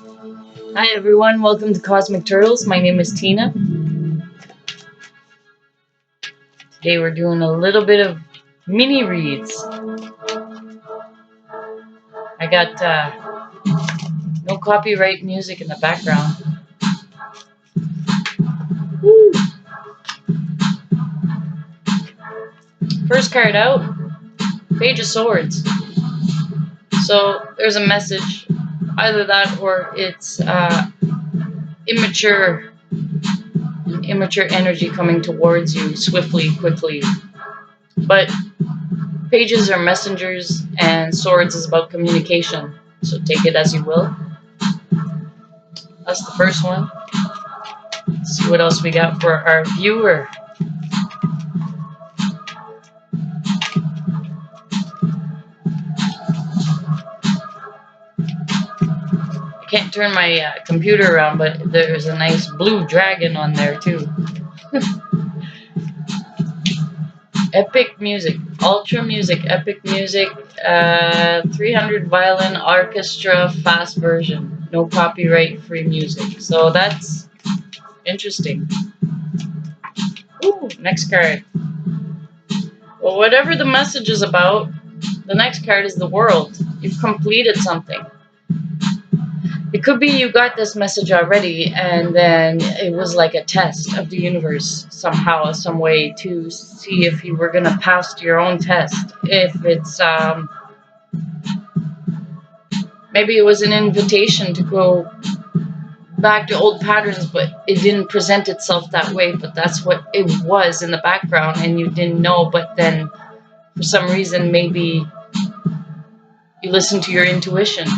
Hi everyone, welcome to Cosmic Turtles. My name is Tina. Today we're doing a little bit of mini reads. I got no copyright music in the background. Woo. First card out, Page of Swords. So there's a message, either that or it's immature energy coming towards you swiftly, quickly. But pages are messengers and swords is about communication. So take it as you will. That's the first one. Let's see what else we got for our viewer. I can't turn my computer around, but there's a nice blue dragon on there too. Epic music, ultra music, epic music, 300 violin orchestra fast version, no copyright free music. So that's interesting. Ooh, next card. Well, whatever the message is about, the next card is the world. You've completed something. It could be you got this message already and then it was like a test of the universe somehow, some way to see if you were going to pass your own test. If it's, maybe it was an invitation to go back to old patterns, but it didn't present itself that way, but that's what it was in the background and you didn't know, but then for some reason maybe you listened to your intuition.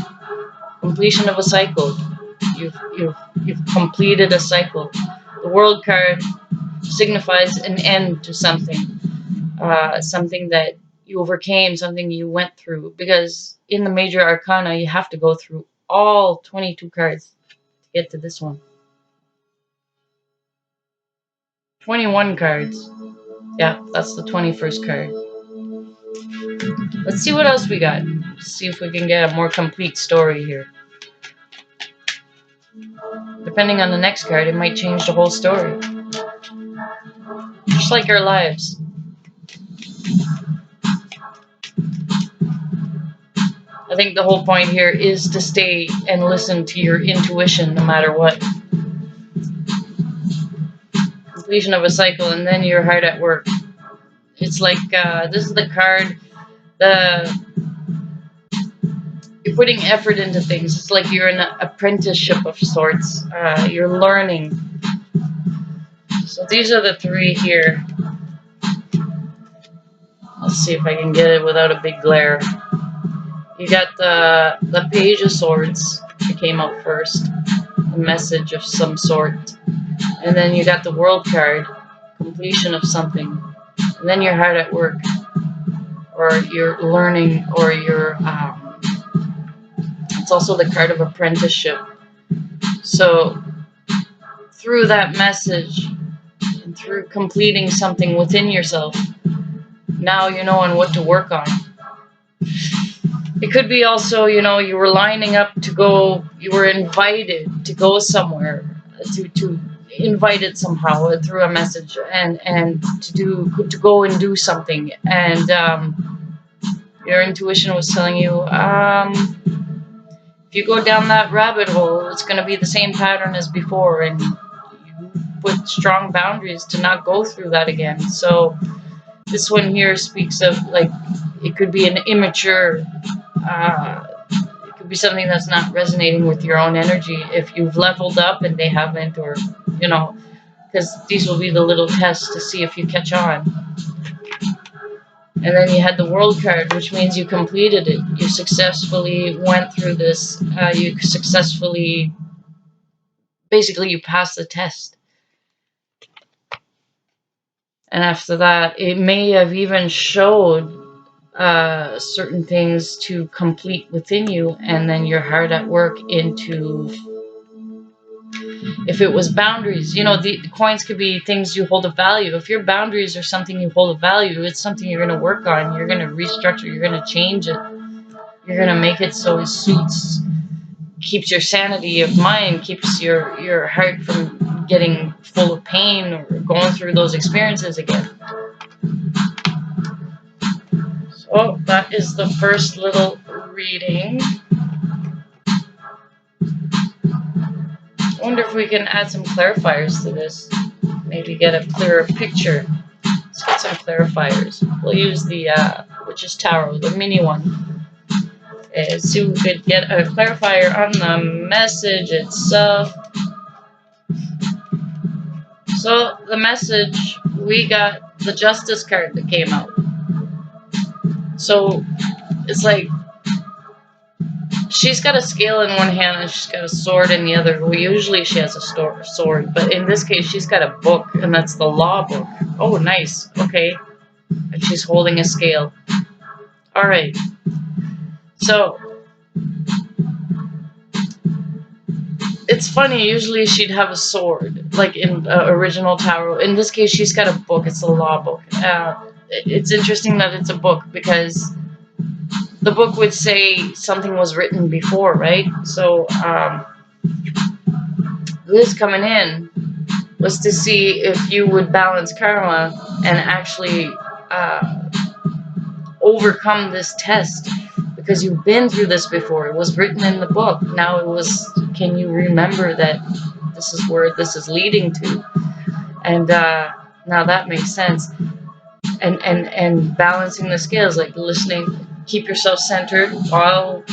Completion of a cycle. You've completed a cycle. The world card signifies an end to something, something that you overcame, something you went through. Because in the major arcana, you have to go through all 22 cards to get to this one. 21 cards. Yeah, that's the 21st card. Let's see what else we got. See if we can get a more complete story here. Depending on the next card, it might change the whole story. Just like our lives. I think the whole point here is to stay and listen to your intuition no matter what. Completion of a cycle, and then you're hard at work. It's like, this is the card, you're putting effort into things. It's like you're in an apprenticeship of sorts. You're learning. So these are the three here. Let's see if I can get it without a big glare. You got the Page of Swords. It came out first. A message of some sort. And then you got the World card. Completion of something. And then you're hard at work. Or you're learning. Or you're... it's also the card of apprenticeship. So through that message, and through completing something within yourself, now you're knowing what to work on. It could be also, you were lining up to go, you were invited to go somewhere, to invited somehow through a message, and to go and do something, and your intuition was telling you, if you go down that rabbit hole, it's going to be the same pattern as before, and you put strong boundaries to not go through that again. So this one here speaks of, like, it could be an immature, it could be something that's not resonating with your own energy if you've leveled up and they haven't, or, because these will be the little tests to see if you catch on. And then you had the World card, which means you completed it. You successfully went through this. You successfully, basically, you passed the test. And after that, it may have even showed certain things to complete within you, and then you're hard at work into, if it was boundaries, the coins could be things you hold of value. If your boundaries are something you hold of value, it's something you're going to work on. You're going to restructure. You're going to change it. You're going to make it so it suits keeps your sanity of mind, keeps your heart from getting full of pain or going through those experiences again. So that is the first little reading. I wonder if we can add some clarifiers to this. Maybe get a clearer picture. Let's get some clarifiers. We'll use the Witch's Tarot, the mini one. See if we could get a clarifier on the message itself. So the message, we got the Justice card that came out. So it's like she's got a scale in one hand and she's got a sword in the other. Well, usually she has a sword, but in this case she's got a book, and that's the law book. Oh, nice. Okay. And she's holding a scale. All right. So it's funny, usually she'd have a sword, like in original tarot. In this case, she's got a book. It's a law book. It's interesting that it's a book, because the book would say something was written before, right? So this coming in was to see if you would balance karma and actually overcome this test, because you've been through this before. It was written in the book. Now it was, can you remember that this is where this is leading to? And now that makes sense. And balancing the scales, like listening, keep yourself centered while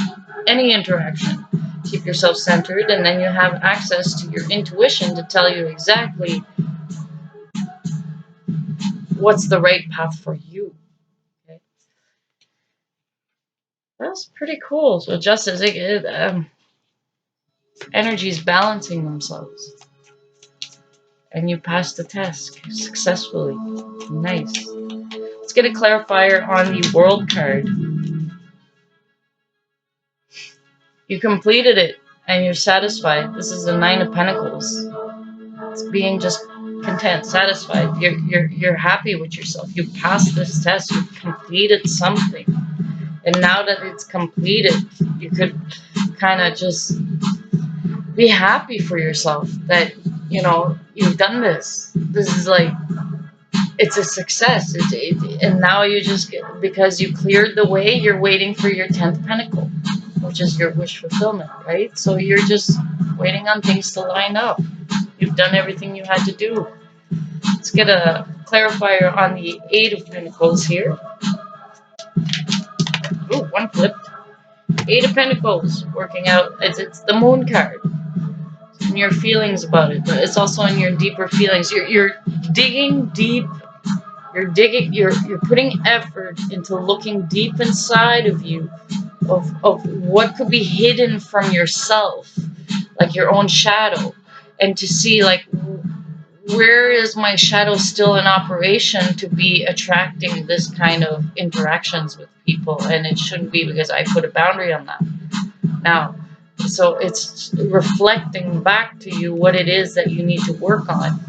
any interaction. Keep yourself centered, and then you have access to your intuition to tell you exactly what's the right path for you. Okay? That's pretty cool. So just as energies balancing themselves, and you passed the test successfully. Nice. Let's get a clarifier on the World card. You completed it and you're satisfied. This is the Nine of Pentacles. It's being just content, satisfied. You're happy with yourself. You passed this test. You completed something. And now that it's completed, you could kind of just be happy for yourself that, you know, you've done this. This is like, it's a success. And now you just get, because you cleared the way, you're waiting for your 10th pentacle, which is your wish fulfillment, right? So you're just waiting on things to line up. You've done everything you had to do. Let's get a clarifier on the Eight of Pentacles here. Ooh, one flipped. Eight of Pentacles, working out. It's the Moon card. And your feelings about it, but it's also in your deeper feelings. You're digging deep. You're putting effort into looking deep inside of you, of what could be hidden from yourself, like your own shadow, and to see, like, where is my shadow still in operation to be attracting this kind of interactions with people, and it shouldn't be, because I put a boundary on that. Now, so it's reflecting back to you what it is that you need to work on.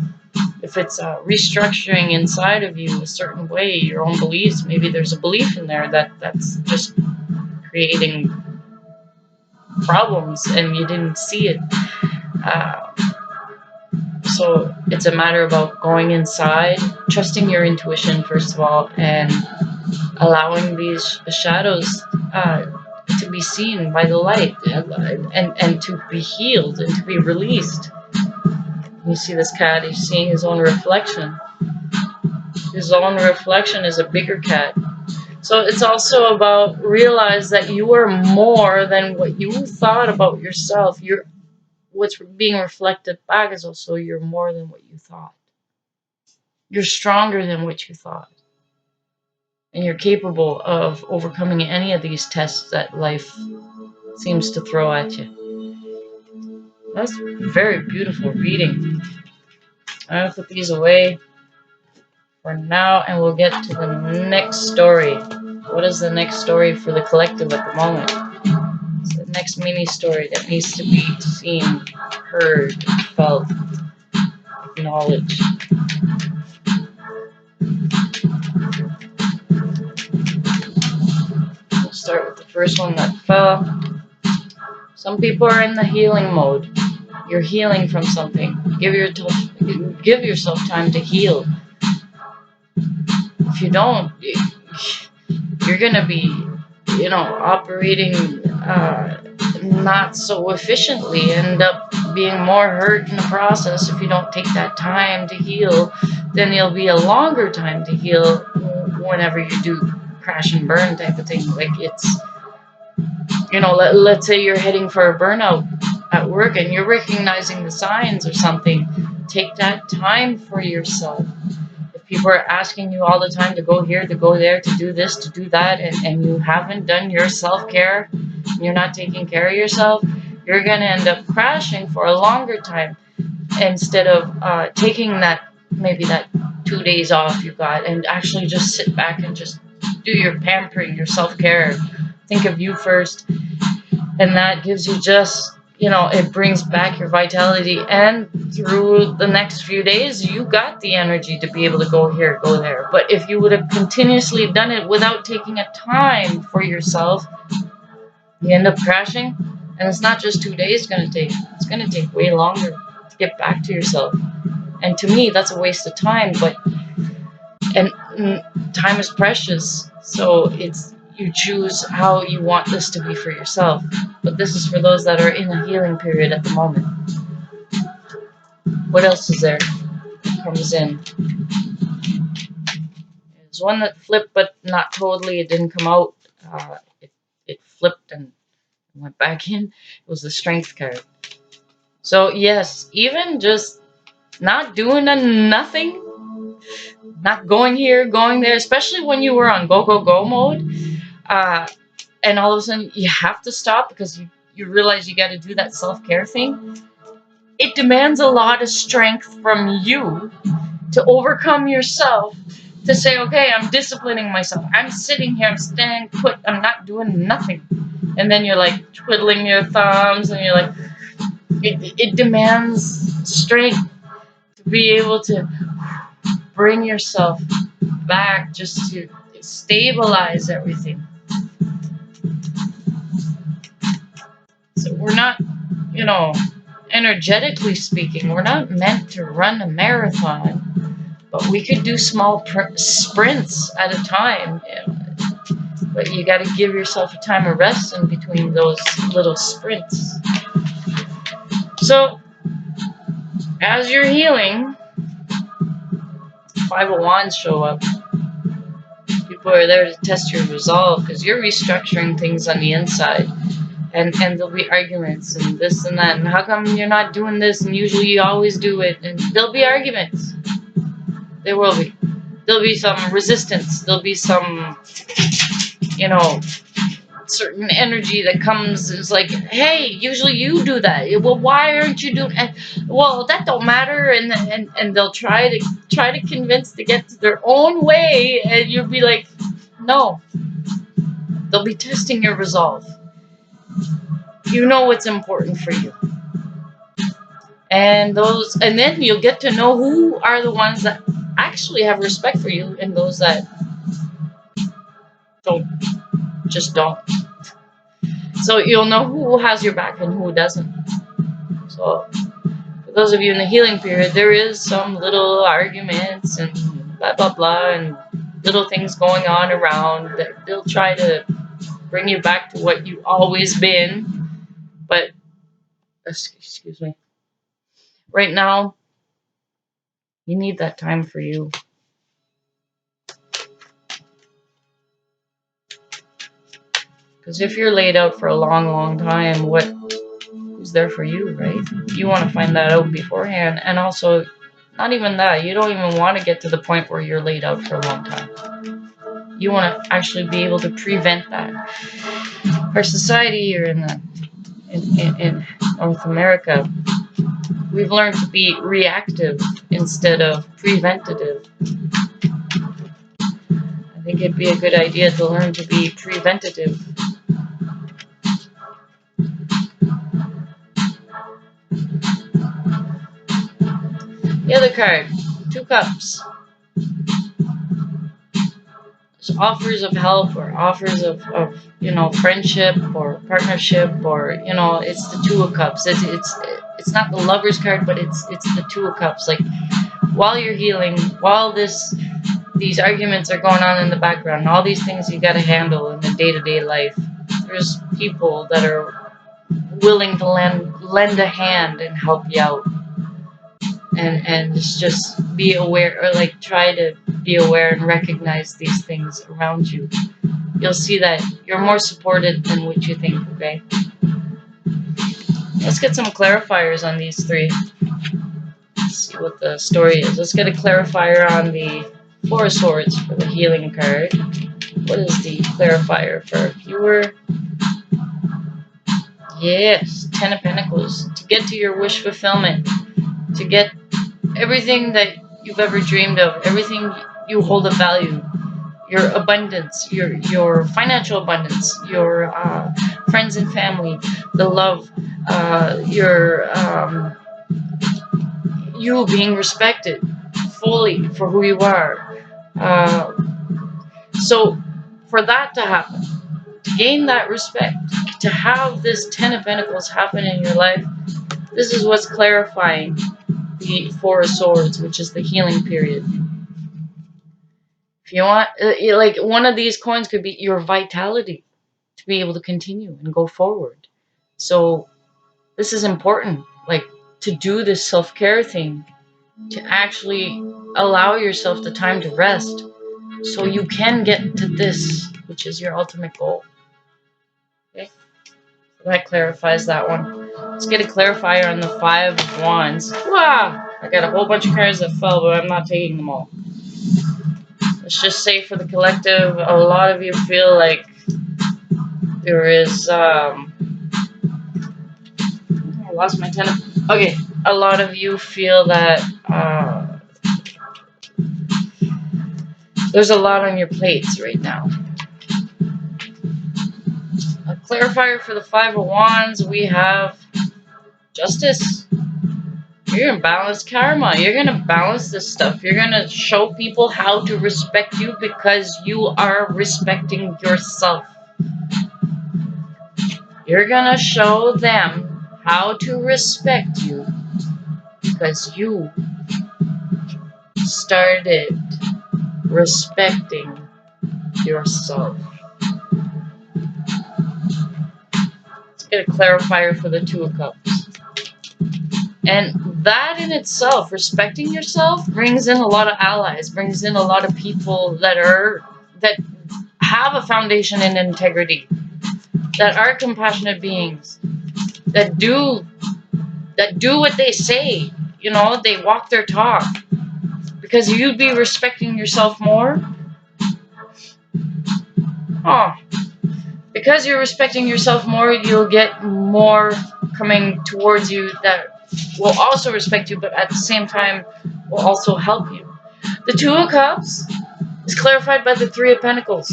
If it's restructuring inside of you a certain way, your own beliefs, maybe there's a belief in there that's just creating problems and you didn't see it. So it's a matter about going inside, trusting your intuition first of all, and allowing these shadows to be seen by the light, and to be healed and to be released. You see this cat, he's seeing his own reflection. His own reflection is a bigger cat. So it's also about realize that you are more than what you thought about yourself. What's being reflected back is also you're more than what you thought. You're stronger than what you thought. And you're capable of overcoming any of these tests that life seems to throw at you. That's a very beautiful reading. I'm going to put these away for now, and we'll get to the next story. What is the next story for the collective at the moment? It's the next mini story that needs to be seen, heard, felt, acknowledged. We'll start with the first one that fell. Some people are in the healing mode. You're healing from something. Give yourself time to heal. If you don't, you're gonna be, operating not so efficiently. End up being more hurt in the process if you don't take that time to heal. Then it'll be a longer time to heal whenever you do crash and burn type of thing. Like it's, let's say you're heading for a burnout at work and you're recognizing the signs or something. Take that time for yourself. If people are asking you all the time to go here, to go there, to do this, to do that, and you haven't done your self-care, and you're not taking care of yourself, you're going to end up crashing for a longer time instead of taking maybe that 2 days off you got and actually just sit back and just do your pampering, your self-care. Think of you first. And that gives you just, it brings back your vitality. And through the next few days, you got the energy to be able to go here, go there. But if you would have continuously done it without taking a time for yourself, you end up crashing. And it's not just 2 days going to take. It's going to take way longer to get back to yourself. And to me, that's a waste of time. And time is precious. So you choose how you want this to be for yourself. But this is for those that are in a healing period at the moment. What else is there? Comes in. There's one that flipped, but not totally. It didn't come out. It flipped and went back in. It was the Strength card. So yes, even just not doing nothing, not going here, going there, especially when you were on go, go, go mode, and all of a sudden you have to stop because you realize you got to do that self-care thing. It demands a lot of strength from you to overcome yourself, to say, okay, I'm disciplining myself. I'm sitting here, I'm staying put, I'm not doing nothing. And then you're like twiddling your thumbs and you're like, it demands strength to be able to bring yourself back, just to stabilize everything. So we're not, energetically speaking, we're not meant to run a marathon, but we could do small sprints at a time. But you got to give yourself a time of rest in between those little sprints. So as you're healing, 5 of Wands show up. People are there to test your resolve because you're restructuring things on the inside. And there'll be arguments and this and that. And how come you're not doing this? And usually you always do it. And there'll be arguments. There will be. There'll be some resistance. There'll be some, certain energy that comes. It's like, hey, usually you do that. Well, why aren't you doing it? Well, that don't matter. And they'll try to convince to get to their own way. And you'll be like, no. They'll be testing your resolve. You know what's important for you. And then you'll get to know who are the ones that actually have respect for you and those that don't. So you'll know who has your back and who doesn't. So for those of you in the healing period, there is some little arguments and blah, blah, blah, and little things going on around that they'll try to bring you back to what you've always been. But, excuse me, right now, you need that time for you. Because if you're laid out for a long, long time, who's there for you, right? You want to find that out beforehand. And also, not even that. You don't even want to get to the point where you're laid out for a long time. You want to actually be able to prevent that. Our society here in North America, we've learned to be reactive instead of preventative. I think it'd be a good idea to learn to be preventative. The other card, 2 cups. So offers of help or offers of friendship or partnership, or it's the Two of Cups. It's not the Lover's card, but it's the Two of Cups. Like, while you're healing, while these arguments are going on in the background, and all these things you got to handle in the day-to-day life, there's people that are willing to lend a hand and help you out, and just be aware, or like try to be aware and recognize these things around you. You'll see that you're more supported than what you think. Okay, let's get some clarifiers on these three. Let's see what the story is. Let's get a clarifier on the Four of Swords for the healing card. What is the clarifier for viewer? Yes, Ten of Pentacles. To get to your wish fulfillment, to get everything that you've ever dreamed of, everything you hold of value, your abundance, your financial abundance, your friends and family, the love, your you being respected fully for who you are. So for that to happen, to gain that respect, to have this Ten of Pentacles happen in your life, this is what's clarifying the Four of Swords, which is the healing period. If you want, like, one of these coins could be your vitality to be able to continue and go forward. So this is important, like, to do this self-care thing, to actually allow yourself the time to rest so you can get to this, which is your ultimate goal. Okay, so that clarifies that one. Let's get a clarifier on the Five of Wands. Wow, I got a whole bunch of cards that fell, but I'm not taking them all. Let's just say for the collective, a lot of you feel like there is, I lost my ten. Okay, a lot of you feel that there's a lot on your plates right now. A clarifier for the Five of Wands, we have Justice. You're going to balance karma. You're going to balance this stuff. You're going to show people how to respect you because you are respecting yourself. You're going to show them how to respect you because you started respecting yourself. Let's get a clarifier for the Two of Cups. And that in itself, respecting yourself, brings in a lot of allies, brings in a lot of people that have a foundation in integrity, that are compassionate beings, that do what they say. You know, they walk their talk. Because you'd be respecting yourself more. Oh. Because you're respecting yourself more, you'll get more coming towards you that will also respect you, but at the same time will also help you. The Two of Cups is clarified by the Three of Pentacles.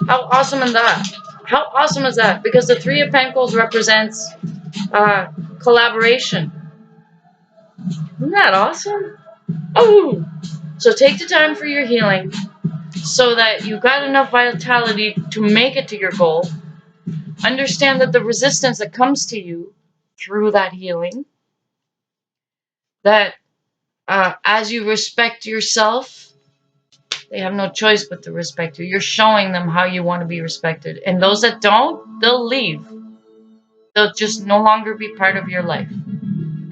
How awesome is that? How awesome is that? Because the Three of Pentacles represents collaboration. Isn't that awesome? Oh! So take the time for your healing so that you got enough vitality to make it to your goal. Understand that the resistance that comes to you through that healing, that as you respect yourself, they have no choice but to respect you. You're showing them how you want to be respected. And those that don't, they'll leave. They'll just no longer be part of your life.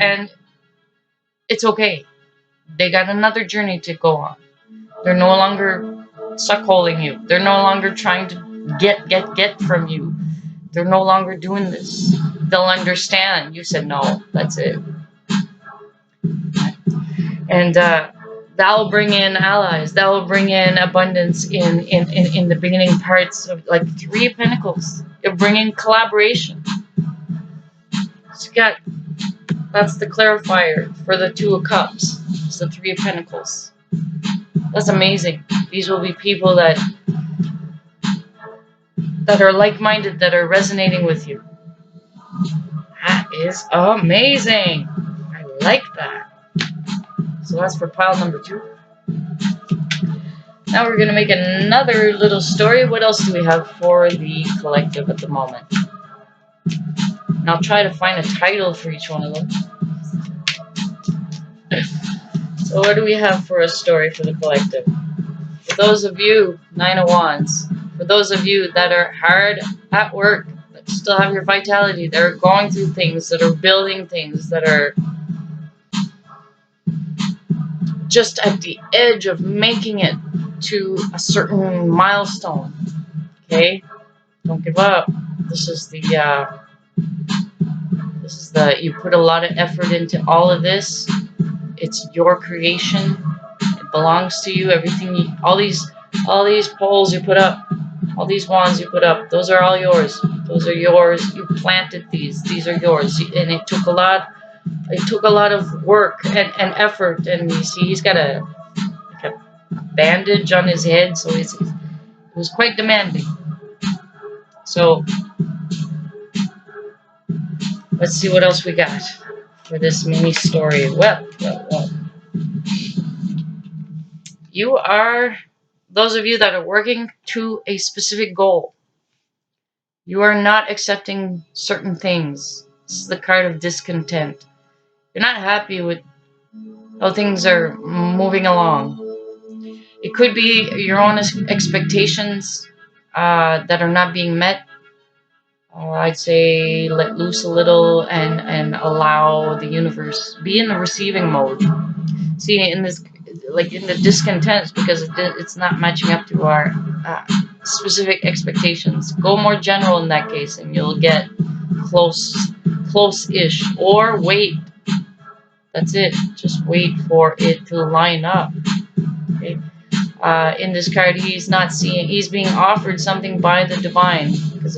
And it's okay. They got another journey to go on. They're no longer suckholing you. They're no longer trying to get from you. They're no longer doing this. They'll understand. You said no. That's it. And that'll bring in allies. That'll bring in abundance in the beginning parts of, like, Three of Pentacles. It'll bring in collaboration. So that's the clarifier for the Two of Cups. It's the Three of Pentacles. That's amazing. These will be people that are like-minded, that are resonating with you. That is amazing. I like that. So that's for pile number 2. Now we're going to make another little story. What else do we have for the collective at the moment? And I'll try to find a title for each one of them. So what do we have for a story for the collective? For those of you, Nine of Wands, for those of you that are hard at work, that still have your vitality, that are going through things, that are building things, that are just at the edge of making it to a certain milestone, okay? Don't give up. This is the you put a lot of effort into all of this. It's your creation. It belongs to you. Everything you, all these poles you put up, all these wands you put up, those are all yours. Those are yours. You planted these. These are yours. And it took a lot. It took a lot of work and effort. And you see, he's got a bandage on his head, so it was quite demanding. So let's see what else we got for this mini story. Well. You are, those of you that are working to a specific goal. You are not accepting certain things. This is the card of discontent. You're not happy with how things are moving along. It could be your own expectations that are not being met. I'd say let loose a little and allow the universe, be in the receiving mode. See, in this, like in the discontent, because it's not matching up to our specific expectations. Go more general in that case, and you'll get close-ish, or wait. That's it. Just wait for it to line up. Okay. In this card, he's not seeing. He's being offered something by the divine, because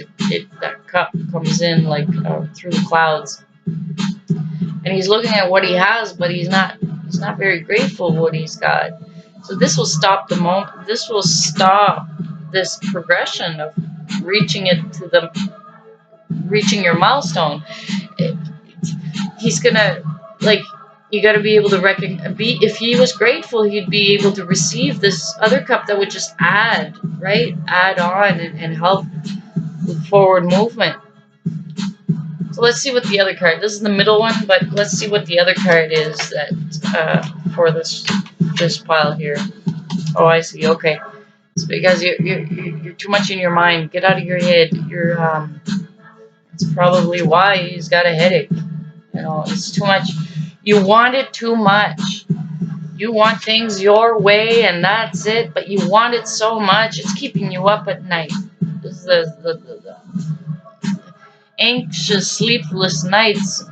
that cup comes in like through the clouds, and he's looking at what he has, but he's not very grateful for what he's got. So this will stop the moment. This will stop this progression of reaching your milestone. He's gonna, like, you got to be able to if he was grateful, he'd be able to receive this other cup that would just add on and help with forward movement. So let's see what the other card. This is the middle one, but let's see what the other card is that for this pile here. Oh, I see. Okay, it's because you're too much in your mind. Get out of your head. It's probably why he's got a headache. You know, it's too much. You want it too much. You want things your way, and that's it. But you want it so much, it's keeping you up at night. This is the anxious, sleepless nights,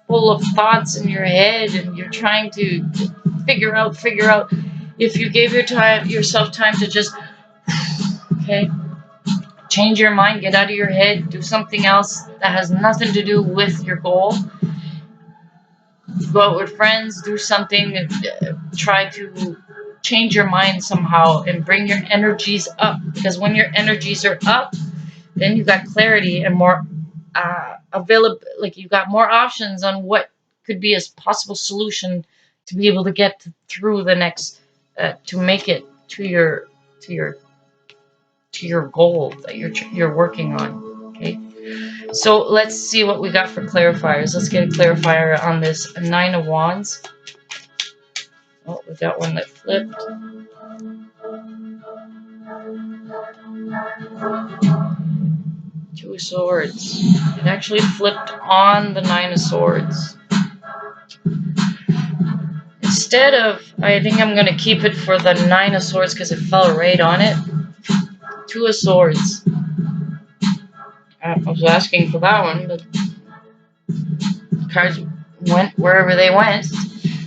full of thoughts in your head, and you're trying to figure out if you gave yourself time to just, okay, change your mind, get out of your head, do something else that has nothing to do with your goal. Go out with friends, do something, try to change your mind somehow and bring your energies up, because when your energies are up, then you got clarity and more available, like you got more options on what could be a possible solution to be able to get through the next to make it to your goal that you're working on. Okay, so let's see what we got for clarifiers. Let's get a clarifier on this Nine of Wands. Oh, we got one that flipped. Two of Swords. It actually flipped on the Nine of Swords. Instead of, I think I'm going to keep it for the Nine of Swords because it fell right on it. Two of Swords. I was asking for that one, but cards went wherever they went.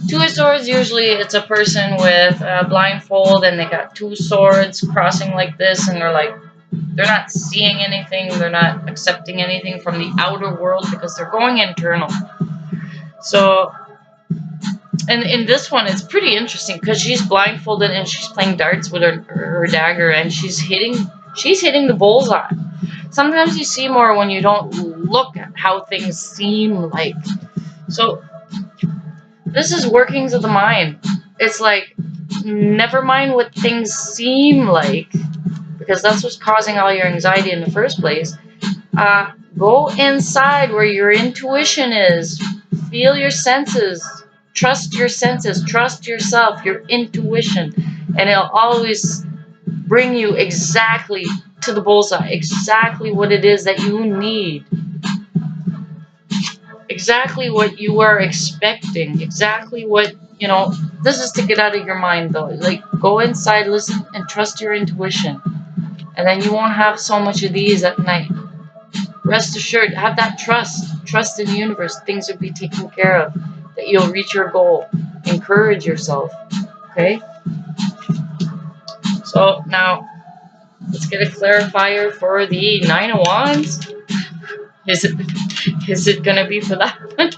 Two of Swords, usually it's a person with a blindfold and they got two swords crossing like this, and they're not seeing anything, they're not accepting anything from the outer world because they're going internal. So, and in this one, it's pretty interesting because she's blindfolded and she's playing darts with her dagger, and she's hitting the bullseye. Sometimes you see more when you don't look at how things seem like. So this is workings of the mind. It's like never mind what things seem like, because that's what's causing all your anxiety in the first place. Go inside where your intuition is. Feel your senses. Trust your senses. Trust yourself, your intuition. And it'll always bring you exactly to the bullseye, exactly what it is that you need, exactly what you are expecting, exactly what, this is to get out of your mind though. Like, go inside, listen, and trust your intuition. And then you won't have so much of these at night. Rest assured, have that trust in the universe. Things will be taken care of, that you'll reach your goal. Encourage yourself, okay? So now let's get a clarifier for the Nine of Wands. Is it gonna be for that one?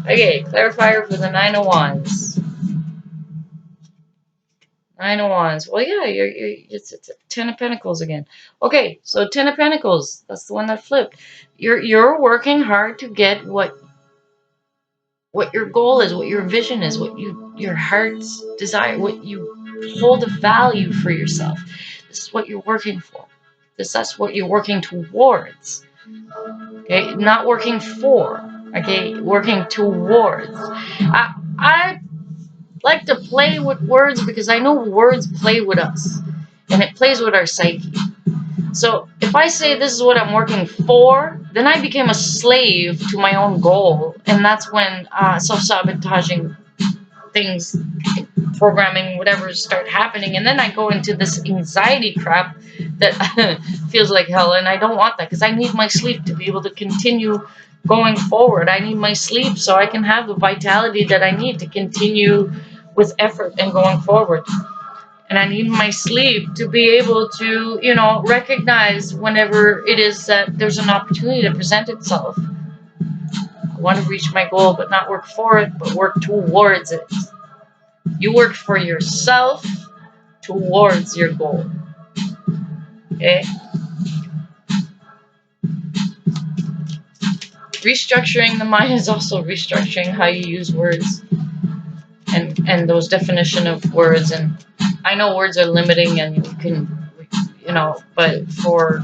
Okay, clarifier for the Nine of Wands. Nine of Wands. Well, yeah, it's Ten of Pentacles again. Okay, so Ten of Pentacles. That's the one that flipped. You're working hard to get what your goal is, what your vision is, what your heart's desire, what you hold of value for yourself. This is what you're working for. That's what you're working towards. Okay, not working for. Okay, working towards. I like to play with words because I know words play with us, and it plays with our psyche. So if I say this is what I'm working for, then I became a slave to my own goal, and that's when self-sabotaging things, programming, whatever, start happening, and then I go into this anxiety crap that feels like hell, and I don't want that because I need my sleep to be able to continue going forward. I need my sleep so I can have the vitality that I need to continue with effort and going forward. And I need my sleep to be able to, recognize whenever it is that there's an opportunity to present itself. I want to reach my goal, but not work for it, but work towards it. You work for yourself towards your goal. Okay? Restructuring the mind is also restructuring how you use words and those definition of words. And I know words are limiting and you can, but for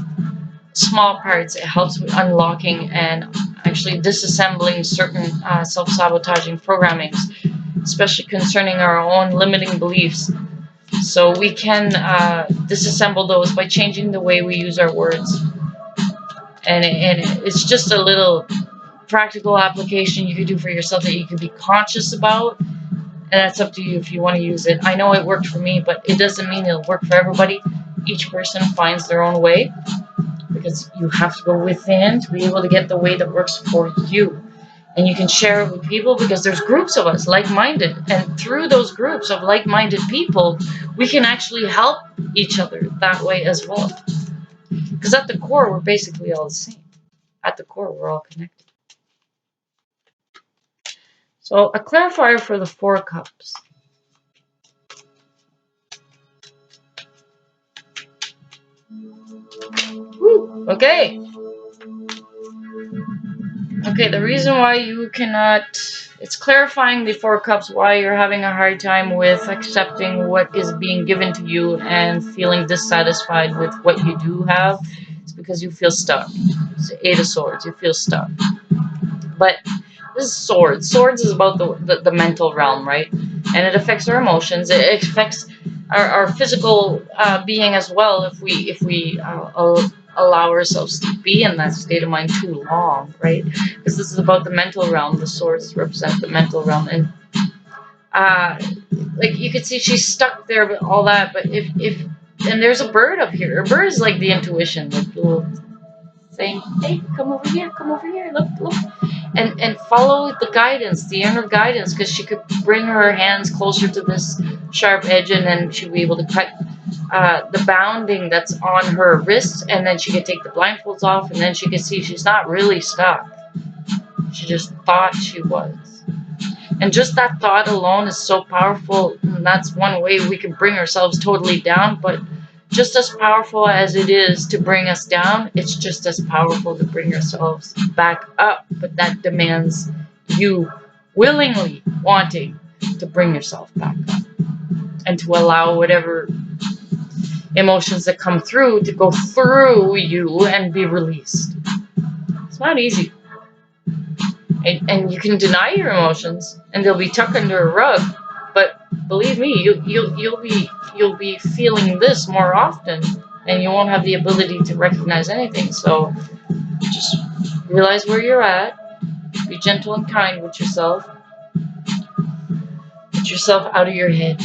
small parts, it helps with unlocking and actually disassembling certain self-sabotaging programmings, especially concerning our own limiting beliefs. So we can disassemble those by changing the way we use our words. And it's just a little practical application you could do for yourself that you could be conscious about. And that's up to you if you want to use it. I know it worked for me, but it doesn't mean it'll work for everybody. Each person finds their own way, because you have to go within to be able to get the way that works for you. And you can share it with people because there's groups of us like-minded. And through those groups of like-minded people, we can actually help each other that way as well. Because at the core, we're basically all the same. At the core, we're all connected. So a clarifier for the Four Cups. Woo, okay. Okay, the reason why you cannot... It's clarifying the Four Cups, why you're having a hard time with accepting what is being given to you and feeling dissatisfied with what you do have. It's because you feel stuck. It's the Eight of Swords. You feel stuck. But this is Swords. Swords is about the mental realm, right? And it affects our emotions. It affects our physical being as well if we allow ourselves to be in that state of mind too long, right? Because this is about the mental realm. The swords represent the mental realm, and like you could see she's stuck there with all that. But if and there's a bird up here. A bird is like the intuition, like the little saying, "Hey, come over here, look," and follow the guidance, the inner guidance, because she could bring her hands closer to this sharp edge, and then she'll be able to cut the bounding that's on her wrist, and then she could take the blindfolds off, and then she could see she's not really stuck. She just thought she was. And just that thought alone is so powerful, and that's one way we can bring ourselves totally down, but just as powerful as it is to bring us down, it's just as powerful to bring ourselves back up, but that demands you willingly wanting to bring yourself back up. and to allow whatever emotions that come through to go through you and be released. It's not easy. And you can deny your emotions and they'll be tucked under a rug, but believe me, you'll be feeling this more often and you won't have the ability to recognize anything. So just realize where you're at, be gentle and kind with yourself, get yourself out of your head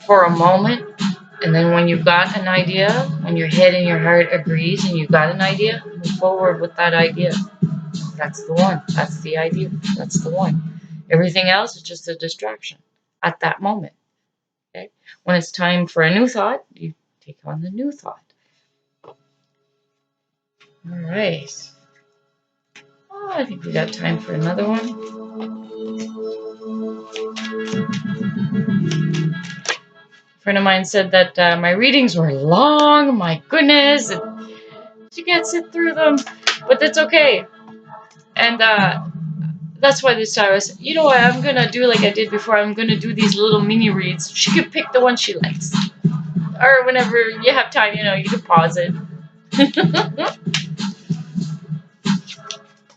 for a moment. And then when you've got an idea, when your head and your heart agrees and you've got an idea, move forward with that idea. That's the one. That's the idea. That's the one. Everything else is just a distraction at that moment. Okay? When it's time for a new thought, you take on the new thought. All right. Oh, I think we got time for another one. A friend of mine said that my readings were long. My goodness. She can't sit through them. But that's okay. And that's why this time I said, you know what, I'm going to do like I did before. I'm going to do these little mini reads. She could pick the one she likes. Or whenever you have time, you can pause it.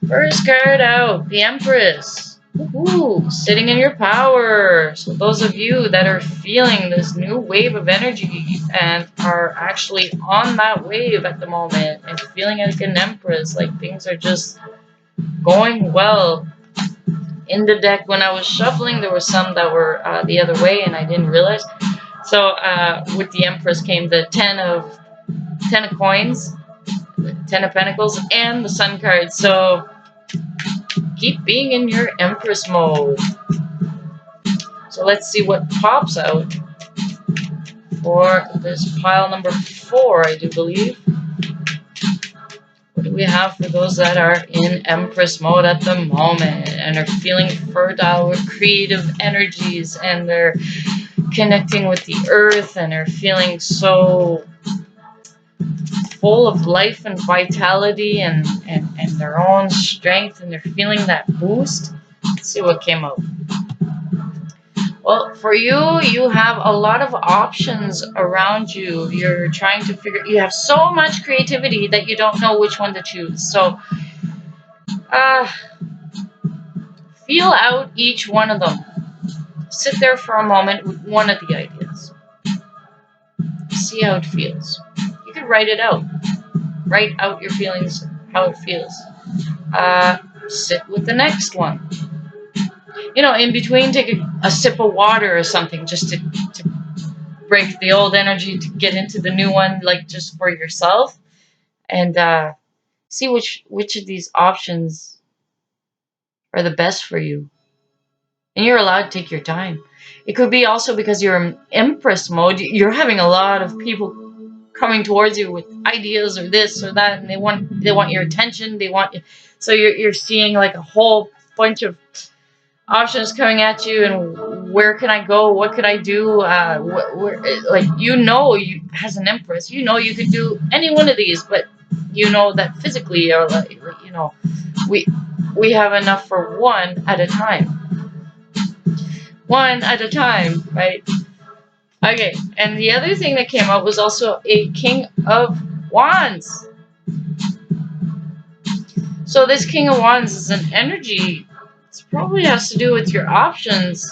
First card out, the Empress. Woohoo, sitting in your power. So those of you that are feeling this new wave of energy and are actually on that wave at the moment and feeling like an Empress, like things are just going well. In the deck, when I was shuffling, there were some that were the other way and I didn't realize. So with the Empress came the Ten of Coins, the Ten of Pentacles, and the Sun card. So keep being in your Empress mode. So let's see what pops out for this pile number 4, I do believe. What do we have for those that are in Empress mode at the moment and are feeling fertile with creative energies and they're connecting with the earth and are feeling so full of life and vitality and their own strength and they're feeling that boost? Let's see what came out. Well, for you have a lot of options around you. You're trying to you have so much creativity that you don't know which one to choose. So, feel out each one of them. Sit there for a moment with one of the ideas. See how it feels. You could write it out. Write out your feelings, how it feels. Sit with the next one. In between, take a sip of water or something just to break the old energy to get into the new one, like just for yourself, and see which of these options are the best for you. And you're allowed to take your time. It could be also because you're in Empress mode. You're having a lot of people coming towards you with ideas or this or that, and they want your attention. So you're seeing like a whole bunch of options coming at you, and where can I go? What could I do? As an Empress, you could do any one of these, but that physically, or we have enough for one at a time. One at a time, right? Okay, and the other thing that came up was also a King of Wands. So this King of Wands is an energy. It probably has to do with your options.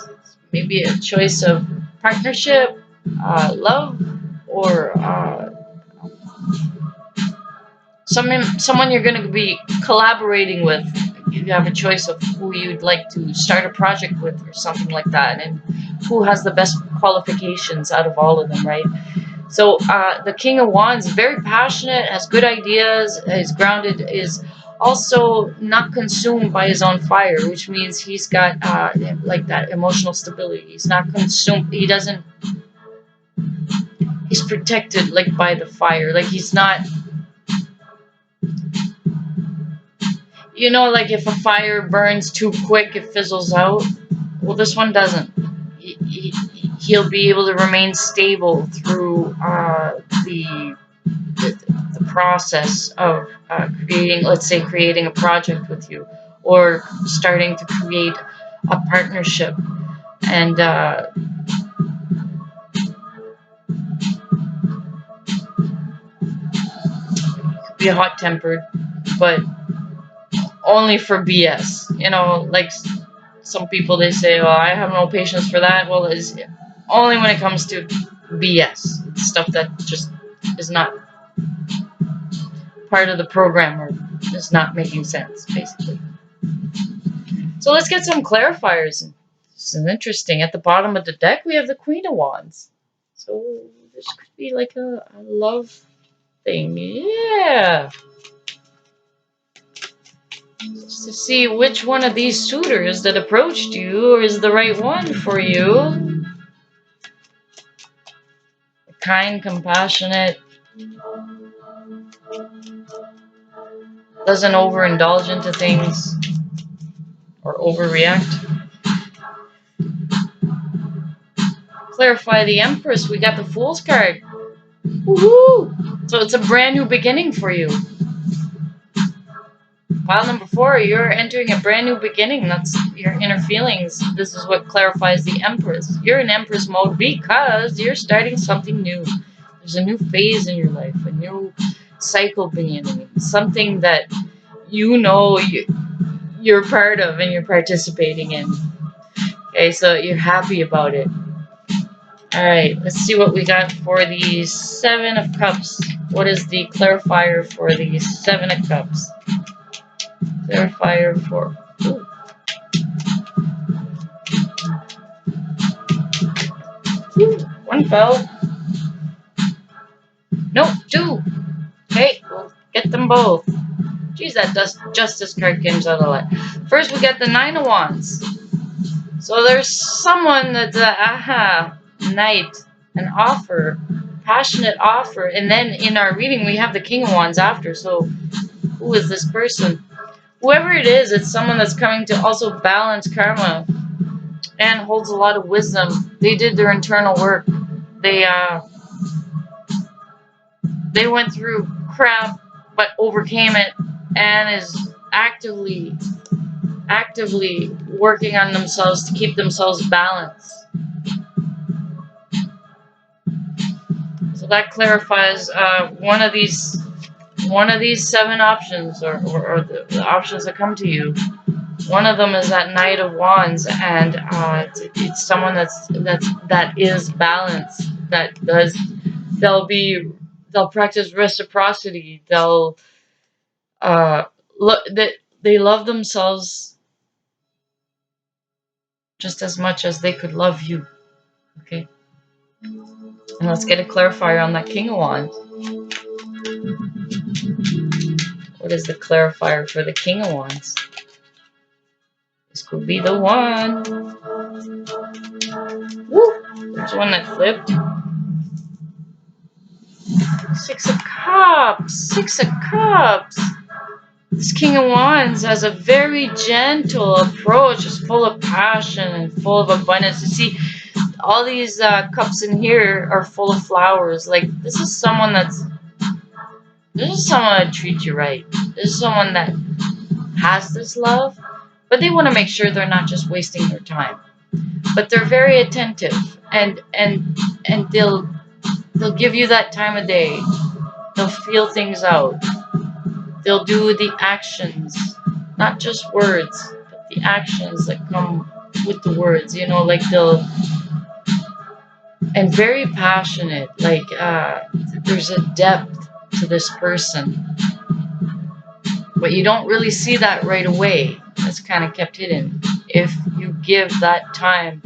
Maybe a choice of partnership, love, or someone you're going to be collaborating with. You have a choice of who you'd like to start a project with or something like that, and who has the best qualifications out of all of them, right? So the King of Wands, very passionate, has good ideas, is grounded, is also not consumed by his own fire, which means he's got like that emotional stability. He's not consumed. He's protected like by the fire. Like he's not, like if a fire burns too quick, it fizzles out. Well, this one doesn't. He'll be able to remain stable through the process of creating a project with you, or starting to create a partnership. and be hot-tempered, but only for BS. You know, like some people, they say, "Well, I have no patience for that." Well, it's only when it comes to BS, stuff that just is not part of the program or is not making sense, basically. So let's get some clarifiers. This is interesting. At the bottom of the deck, we have the Queen of Wands. So this could be like a love thing. Yeah. Just to see which one of these suitors that approached you is the right one for you. Kind, compassionate, doesn't overindulge into things or overreact. Clarify the Empress. We got the Fool's card. Woohoo! So it's a brand new beginning for you. Pile number 4, you're entering a brand new beginning. That's your inner feelings. This is what clarifies the Empress. You're in Empress mode because you're starting something new. There's a new phase in your life, a new cycle beginning, something that you know you're part of and you're participating in. Okay, so you're happy about it. Alright, let's see what we got for the 7 of Cups. What is the clarifier for the 7 of Cups? Clarifier for... One fell. Nope, 2. Okay, we'll get them both. Jeez, that Justice card comes out a lot. First, we got the 9 of Wands. So there's someone that's Knight, an offer, passionate offer, and then in our reading we have the King of Wands after. So who is this person? Whoever it is, it's someone that's coming to also balance karma and holds a lot of wisdom. They did their internal work. They went through crap but overcame it and is actively working on themselves to keep themselves balanced. So that clarifies one of these 7 options, or the options that come to you. One of them is that Knight of Wands, and it's someone that is balanced. They'll practice reciprocity. They'll they love themselves just as much as they could love you. Okay. And let's get a clarifier on that King of Wands. What is the clarifier for the King of Wands? This could be the one. Woo! There's one that flipped. 6 of Cups. 6 of Cups. This King of Wands has a very gentle approach. It's full of passion and full of abundance. You see, all these cups in here are full of flowers. Like, this is someone that treats you right. This is someone that has this love, but they want to make sure they're not just wasting their time. But they're very attentive, and they'll give you that time of day. They'll feel things out. They'll do the actions, not just words, but the actions that come with the words. You know, like and very passionate. Like there's a depth to this person, but you don't really see that right away. That's kind of kept hidden. If you give that time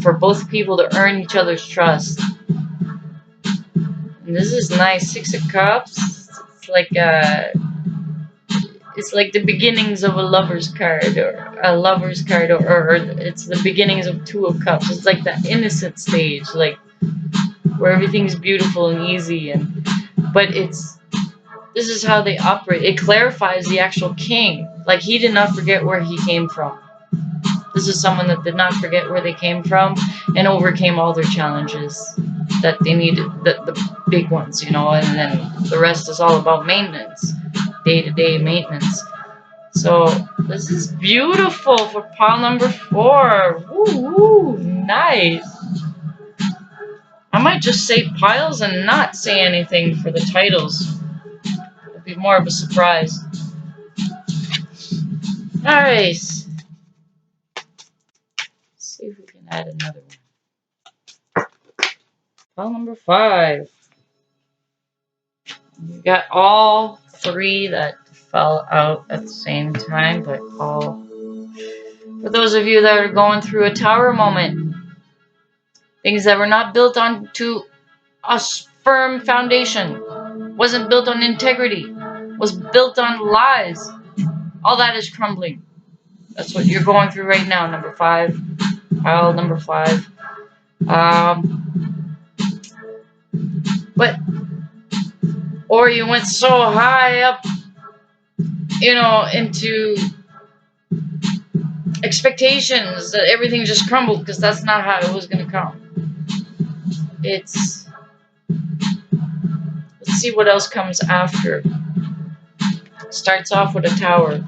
for both people to earn each other's trust. And this is nice. 6 of Cups. It's like the beginnings of a lover's card, or it's the beginnings of 2 of Cups. It's like the innocent stage, like where everything's beautiful and easy, but this is how they operate. It clarifies the actual king. Like, he did not forget where he came from. This is someone that did not forget where they came from and overcame all their challenges that they needed, the big ones, you know, and then the rest is all about maintenance, day-to-day maintenance. So this is beautiful for pile number 4. Woo woo, nice. I might just say piles and not say anything for the titles. It'll be more of a surprise. Alright. Let's see if we can add another one. Pile number 5. You got all 3 that fell out at the same time, but all. For those of you that are going through a tower moment, things that were not built onto a firm foundation, wasn't built on integrity, was built on lies, all that is crumbling. That's what you're going through right now, number 5. Pile number 5. But, or you went so high up, you know, into expectations that everything just crumbled, because that's not how it was going to come. Let's see what else comes after. Starts off with a tower.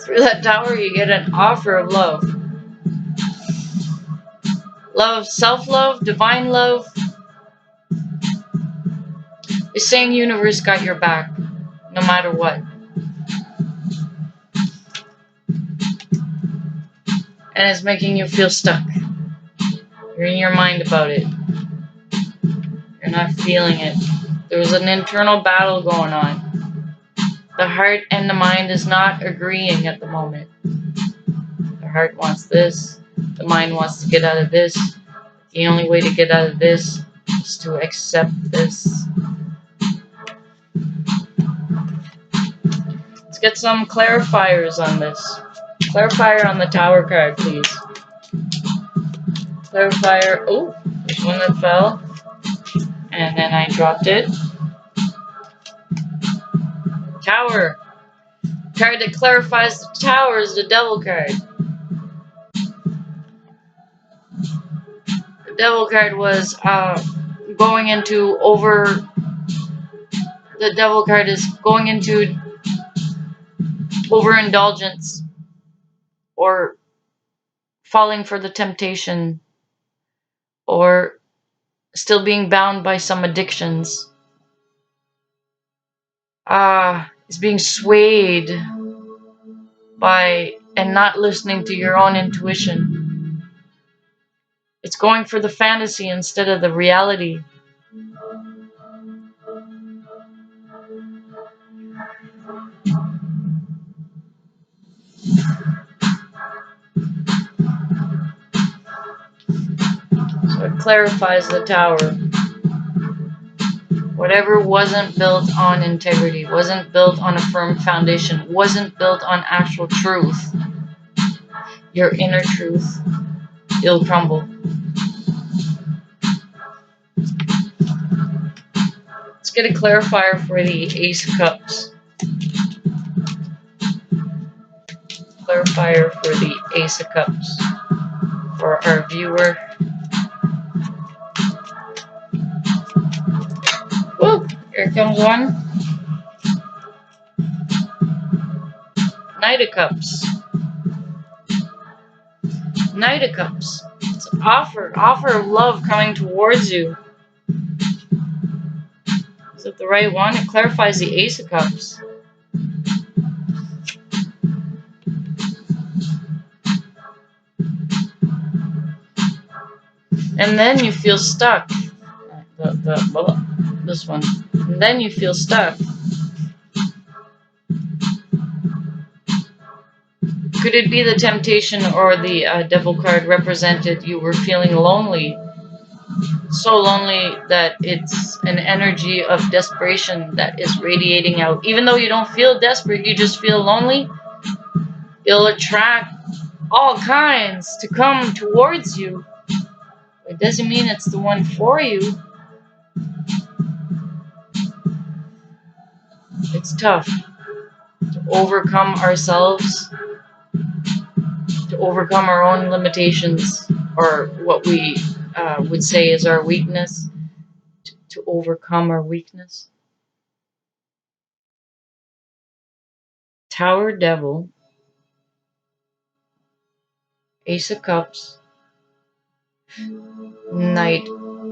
Through that tower, you get an offer of love. Love, self-love, divine love. You're saying universe got your back, no matter what. And it's making you feel stuck. You're in your mind about it. You're not feeling it. There's an internal battle going on. The heart and the mind is not agreeing at the moment. The heart wants this. The mind wants to get out of this. The only way to get out of this is to accept this. Let's get some clarifiers on this. Clarifier on the tower card, please. Clarifier. Oh, there's one that fell. And then I dropped it. Tower. Card that clarifies the tower is the devil card. The devil card was going into over. The devil card is going into overindulgence or falling for the temptation or still being bound by some addictions. Is being swayed by and not listening to your own intuition. It's going for the fantasy instead of the reality. So it clarifies the tower. Whatever wasn't built on integrity, wasn't built on a firm foundation, wasn't built on actual truth, your inner truth, it'll crumble. Let's get a clarifier for the Ace of Cups. Clarifier for the Ace of Cups for our viewer. Woo! Here comes one. Knight of Cups. Knight of Cups. It's an offer of love coming towards you. Is it the right one? It clarifies the Ace of Cups. And then you feel stuck. This one. And then you feel stuck. Could it be the temptation or the devil card represented you were feeling lonely? So lonely that it's an energy of desperation that is radiating out. Even though you don't feel desperate, you just feel lonely. It'll attract all kinds to come towards you. It doesn't mean it's the one for you. It's tough to overcome ourselves, to overcome our own limitations, or what we would say is our weakness, to overcome our weakness. Tower, Devil, Ace of Cups, Knight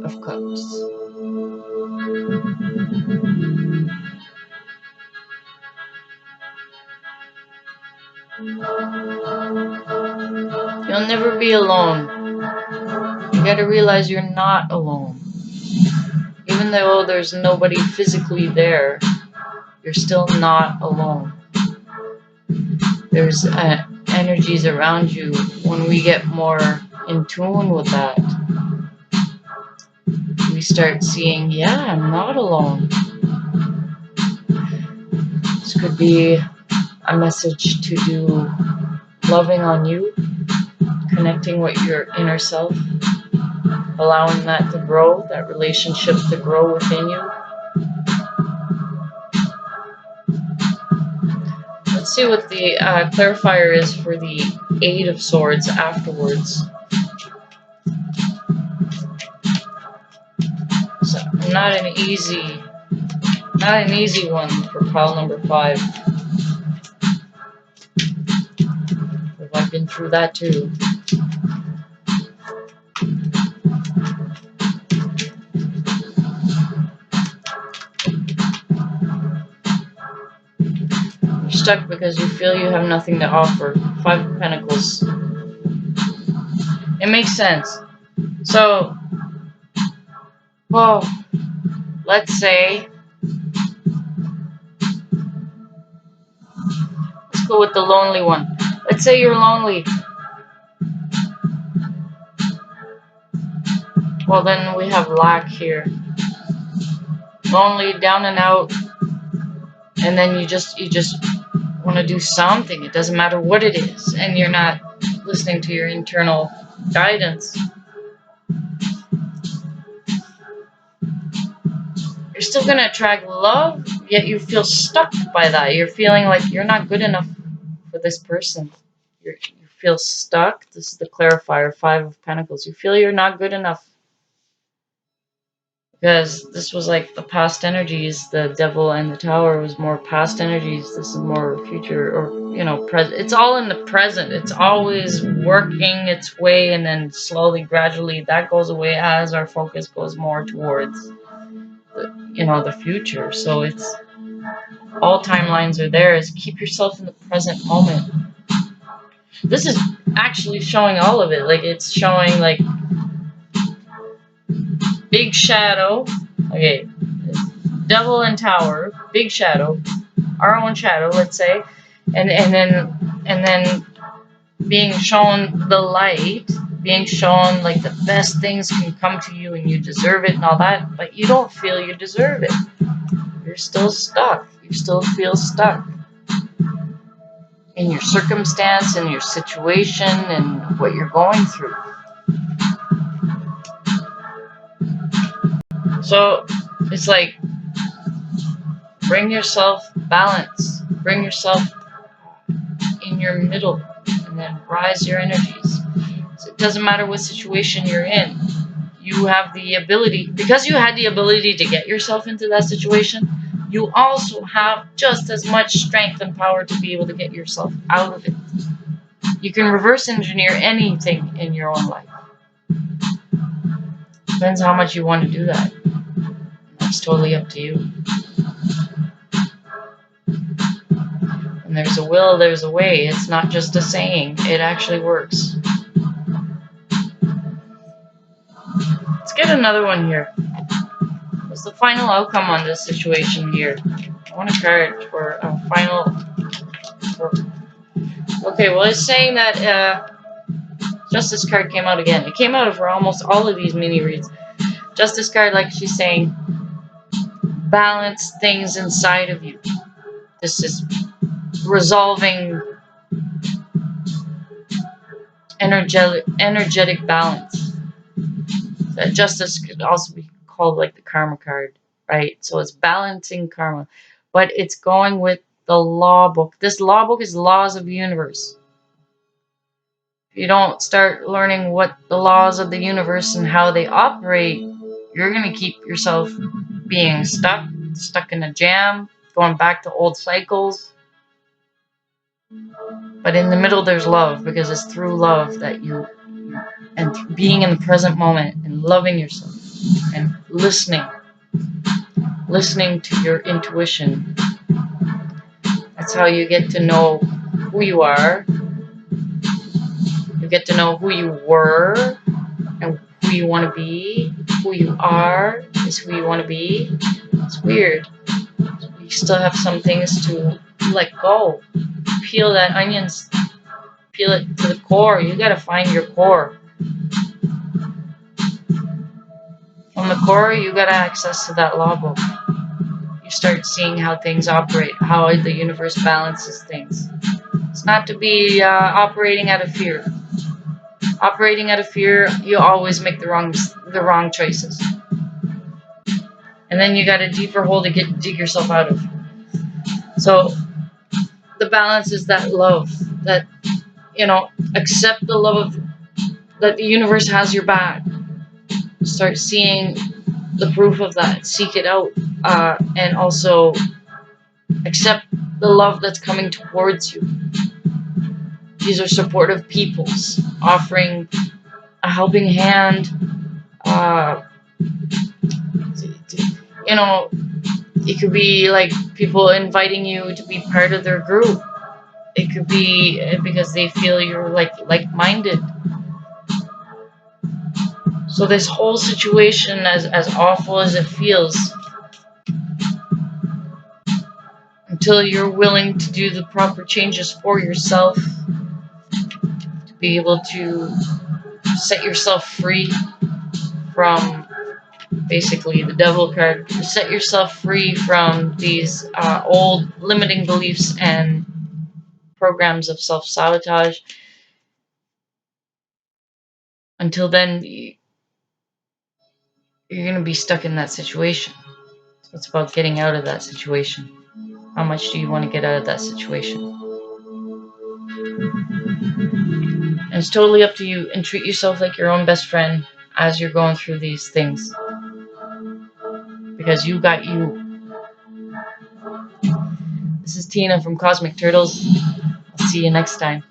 of Cups. You'll never be alone. You gotta realize you're not alone. Even though there's nobody physically there, you're still not alone. There's energies around you. When we get more in tune with that, we start seeing, yeah, I'm not alone. This could be a message to do loving on you, connecting with your inner self, allowing that to grow, that relationship to grow within you. Let's see what the clarifier is for the Eight of Swords afterwards. So not an easy one for pile number 5. I've been through that too. You're stuck because you feel you have nothing to offer. 5 of Pentacles. It makes sense. So, well, let's say, let's go with the lonely one. Let's say you're lonely. Well, then we have lack here. Lonely, down and out, and then you just want to do something. It doesn't matter what it is, and you're not listening to your internal guidance. You're still going to attract love, yet you feel stuck by that. You're feeling like you're not good enough for this person. You feel stuck. This is the clarifier, 5 of Pentacles. You feel you're not good enough. Because this was like the past energies. The Devil and the Tower was more past energies. This is more future, or, you know, present. It's all in the present. It's always working its way, and then slowly, gradually, that goes away as our focus goes more towards the future. So it's all timelines are there. Is keep yourself in the present moment. This is actually showing all of it. Like, it's showing like big shadow. Okay, Devil and Tower, big shadow, our own shadow, let's say, and then being shown the light, being shown like the best things can come to you and you deserve it and all that, but you don't feel you deserve it. You're still stuck. You still feel stuck in your circumstance and your situation and what you're going through. So it's like, bring yourself balance, bring yourself in your middle, and then rise your energies. So it doesn't matter what situation you're in. You have the ability, because you had the ability to get yourself into that situation, you also have just as much strength and power to be able to get yourself out of it. You can reverse engineer anything in your own life. Depends how much you want to do that. That's totally up to you. And there's a will, there's a way. It's not just a saying. It actually works. Let's get another one here. What's the final outcome on this situation here? I want a card for a final. Okay, well, it's saying that Justice card came out again. It came out for almost all of these mini reads. Justice card, like she's saying, balance things inside of you. This is resolving energetic balance. That justice could also be called like the karma card, right? So it's balancing karma, but it's going with the law book. This law book is laws of the universe. If you don't start learning what the laws of the universe and how they operate, you're going to keep yourself being stuck in a jam, going back to old cycles. But in the middle, there's love, because it's through love that and being in the present moment and loving yourself and listening to your intuition. That's how you get to know who you are. You get to know who you were and who you want to be. Who you are is who you want to be. It's weird. You still have some things to let go. Peel that onion, peel it to the core. You gotta find your core. From the core, you got access to that law book. You start seeing how things operate, how the universe balances things. It's not to be operating out of fear. Operating out of fear, you always make the wrong choices. And then you got a deeper hole to dig yourself out of. So the balance is that love, that, accept the love of that the universe has your back. Start seeing the proof of that. Seek it out, and also accept the love that's coming towards you. These are supportive peoples offering a helping hand. It could be like people inviting you to be part of their group. It could be because they feel you're like-minded. So this whole situation, as awful as it feels, until you're willing to do the proper changes for yourself, to be able to set yourself free from basically the devil card, to set yourself free from these old limiting beliefs and programs of self-sabotage. Until then, you're going to be stuck in that situation. So it's about getting out of that situation. How much do you want to get out of that situation? And it's totally up to you, and treat yourself like your own best friend as you're going through these things. Because you got you. This is Tina from Cosmic Turtles. I'll see you next time.